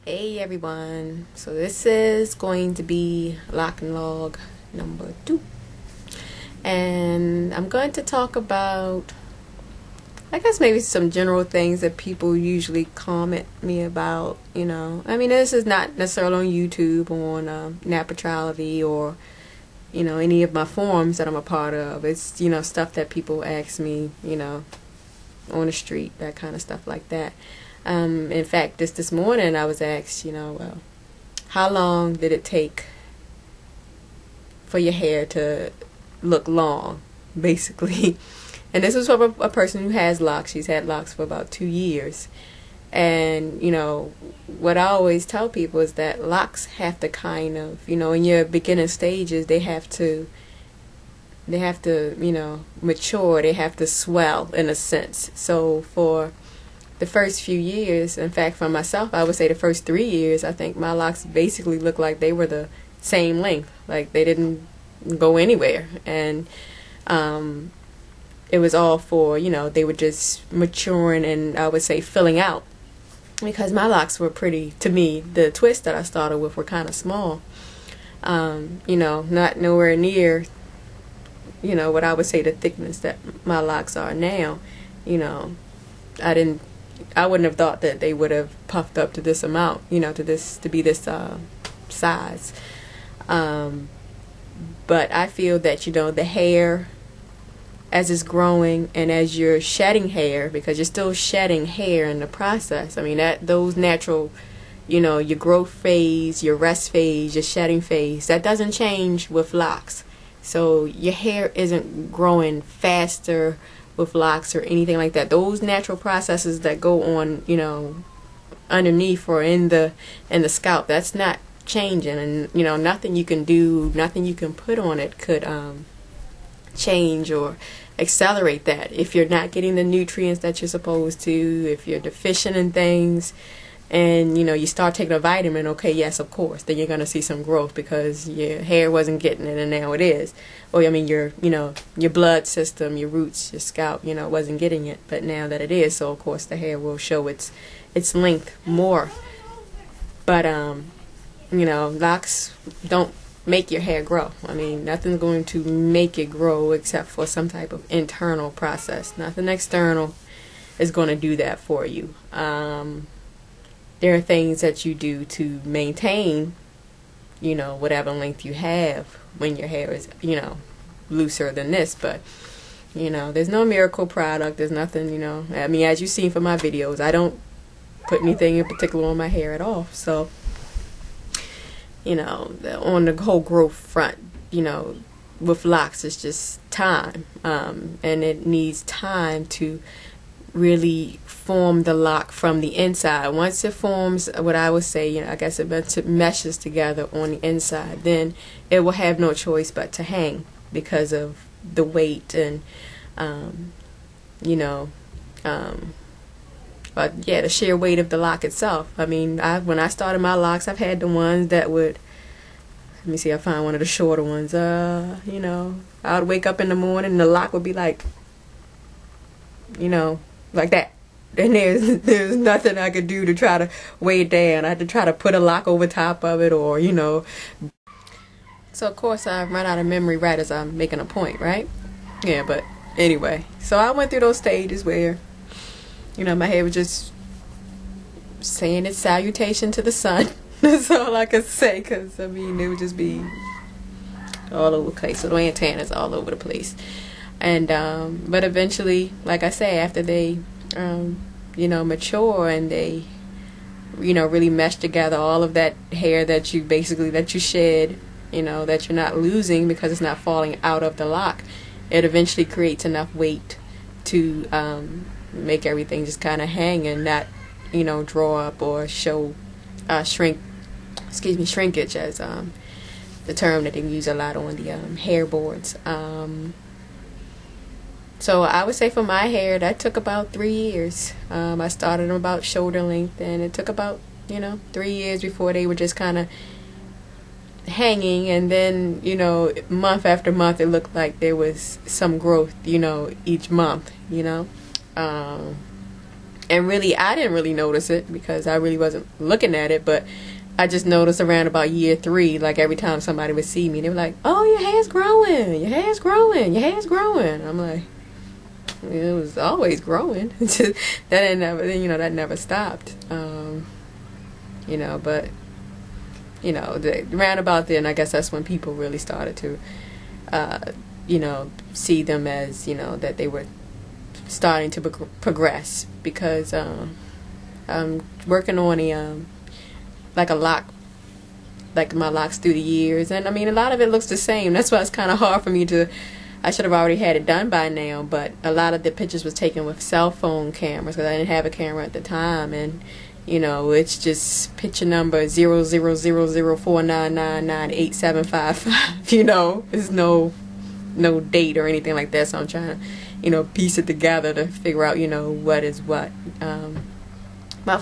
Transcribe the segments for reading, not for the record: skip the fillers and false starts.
Hey everyone, so this is going to be lock and log number 2, and I'm going to talk about, I guess, maybe some general things that people usually comment me about. I mean, this is not necessarily on YouTube, on Napatrality, or any of my forums that I'm a part of. It's stuff that people ask me on the street, that kind of stuff like that. In fact, this morning I was asked, how long did it take for your hair to look long, basically. And this was from a person who has locks. She's had locks for about 2 years. And, what I always tell people is that locks have to kind of, in your beginning stages, they have to mature, they have to swell in a sense. So for the first few years, in fact, for myself, I would say the first 3 years, I think my locks basically looked like they were the same length, like they didn't go anywhere. And it was all for, they were just maturing and, I would say, filling out, because my locks were pretty, to me, the twists that I started with were kind of small, not nowhere near what I would say the thickness that my locks are now. I wouldn't have thought that they would have puffed up to this amount, to be this size. But I feel that, the hair, as it's growing and as you're shedding hair, because you're still shedding hair in the process. I mean, those natural, your growth phase, your rest phase, your shedding phase, that doesn't change with locks. So your hair isn't growing faster with locks or anything like that. Those natural processes that go on, underneath or in the scalp, that's not changing. And nothing you can do, nothing you can put on it could change or accelerate that. If you're not getting the nutrients that you're supposed to, if you're deficient in things, and you start taking a vitamin, okay, yes, of course, then you're going to see some growth, because your hair wasn't getting it and now it is. Or I mean, your blood system, your roots, your scalp, wasn't getting it, but now that it is, so of course the hair will show its length more. But locks don't make your hair grow. I mean, nothing's going to make it grow except for some type of internal process. Nothing external is going to do that for you. There are things that you do to maintain, whatever length you have when your hair is, looser than this. But, there's no miracle product. There's nothing, I mean, as you've seen from my videos, I don't put anything in particular on my hair at all. So, on the whole growth front, with locks, it's just time. And it needs time to really form the lock from the inside. Once it forms, what I would say, I guess it meshes together on the inside, then it will have no choice but to hang, because of the weight and the sheer weight of the lock itself. I mean, when I started my locks, I've had the ones that would, let me see, I find one of the shorter ones. I would wake up in the morning and the lock would be like that. And there's nothing I could do to try to weigh it down. I had to try to put a lock over top of it, or So of course I run out of memory right as I'm making a point, right? Yeah, but anyway. So I went through those stages where, my hair was just saying its salutation to the sun. That's all I could say, because, I mean, it would just be all over the place. So the antennas all over the place. And, but eventually, like I say, after they, mature and they, really mesh together, all of that hair that you shed, that you're not losing because it's not falling out of the lock, it eventually creates enough weight to make everything just kind of hang and not, draw up or show shrinkage, as the term that they use a lot on the hair boards. So I would say for my hair, that took about 3 years. I started them about shoulder length, and it took about 3 years before they were just kind of hanging. And then month after month, it looked like there was some growth each month. And really, I didn't really notice it because I really wasn't looking at it, but I just noticed around about year 3, like every time somebody would see me, they were like, "Oh, your hair's growing, your hair's growing, your hair's growing." I'm like, it was always growing. That didn't never, that never stopped. But around about then, I guess that's when people really started to, see them as, that they were starting to progress, because I'm working on a lock, like my locks through the years, and I mean a lot of it looks the same. That's why it's kind of hard for me to. I should have already had it done by now, but a lot of the pictures was taken with cell phone cameras because I didn't have a camera at the time, and it's just picture number 00004999875. There's no date or anything like that, so I'm trying to piece it together to figure out what is what. My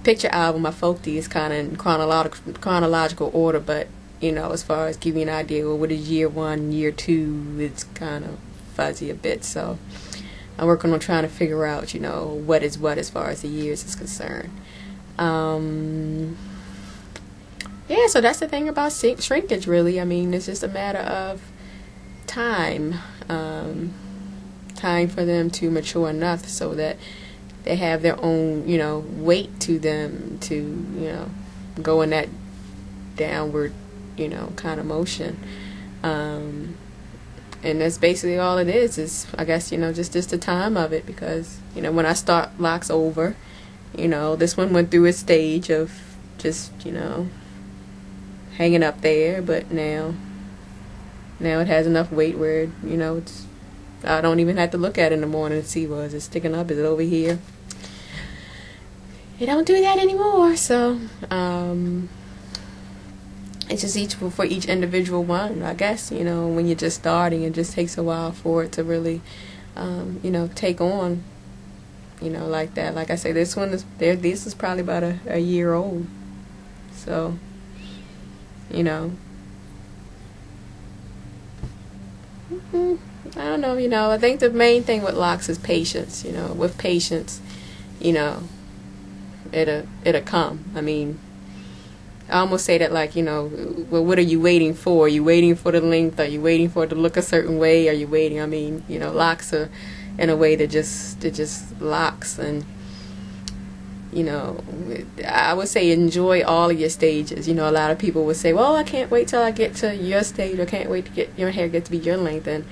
picture album, my folky, is kind of in chronological order, but as far as giving you an idea of what is year 1, year 2, it's kind of fuzzy a bit. So I'm working on trying to figure out what is what as far as the years is concerned. Yeah, so that's the thing about shrinkage, really. I mean, it's just a matter of time for them to mature enough so that they have their own weight to them to go in that downward kind of motion, and that's basically all it is I guess just the time of it, because when I start locks over, this one went through a stage of just hanging up there, but now it has enough weight where it's, I don't even have to look at it in the morning to see, is it sticking up, is it over here. It don't do that anymore. So it's just for each individual one, I guess. When you're just starting, it just takes a while for it to really take on like that. Like I say, this one is there, this is probably about a year old, so I don't know. I think the main thing with locks is patience. With patience, it'll come. I mean, I almost say that like, well, what are you waiting for? Are you waiting for the length? Are you waiting for it to look a certain way? Are you waiting? I mean, locks are in a way that just locks, and I would say enjoy all of your stages. A lot of people would say, well, I can't wait till I get to your stage, or can't wait to get your hair get to be your length, and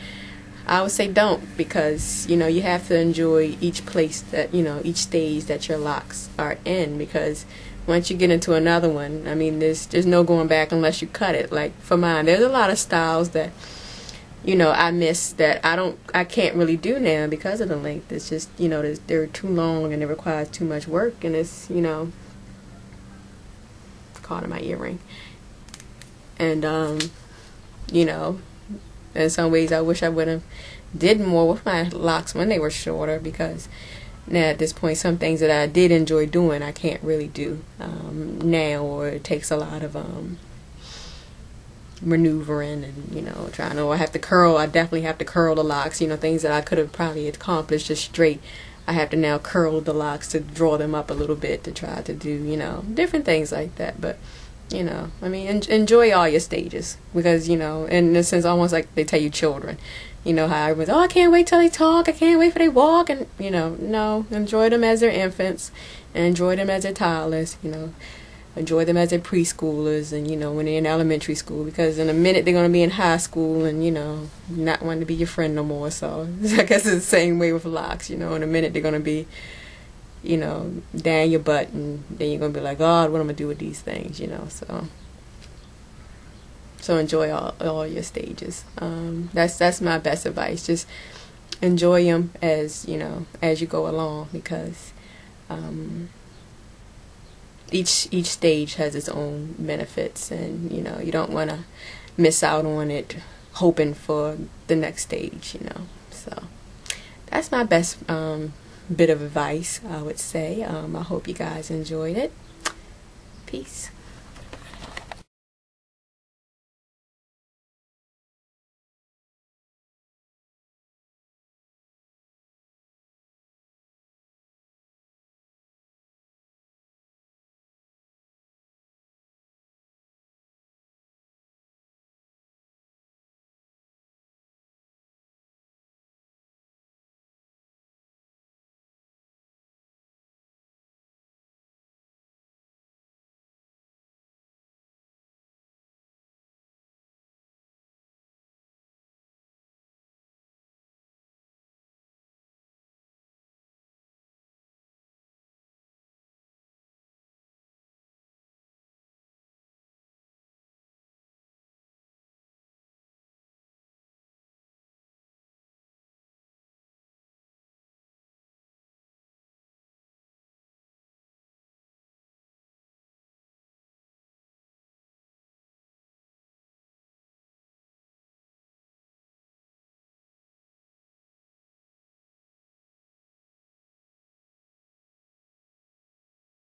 I would say don't, because you have to enjoy each place that each stage that your locks are in, because once you get into another one, I mean, there's no going back unless you cut it. Like for mine, there's a lot of styles that I miss, that I can't really do now because of the length. It's just they're too long and it requires too much work, and it's caught in my earring, and in some ways I wish I would have did more with my locks when they were shorter, because now at this point some things that I did enjoy doing I can't really do now, or it takes a lot of maneuvering and trying to, I definitely have to curl the locks, things that I could have probably accomplished just straight. I have to now curl the locks to draw them up a little bit to try to do different things like that. But I mean, enjoy all your stages, because in a sense, almost like they tell you children, how everyone's, oh, I can't wait till they talk, I can't wait for they walk, and no, enjoy them as they're infants, and enjoy them as they're toddlers, enjoy them as they're preschoolers, and when they're in elementary school, because in a minute they're going to be in high school and not wanting to be your friend no more. So I guess it's the same way with locks. In a minute they're going to be down your butt, and then you're going to be like, God, what am I going to do with these things? So enjoy all your stages. That's my best advice. Just enjoy them as as you go along, because each stage has its own benefits, and you don't want to miss out on it hoping for the next stage. So that's my best bit of advice, I would say. I hope you guys enjoyed it. Peace.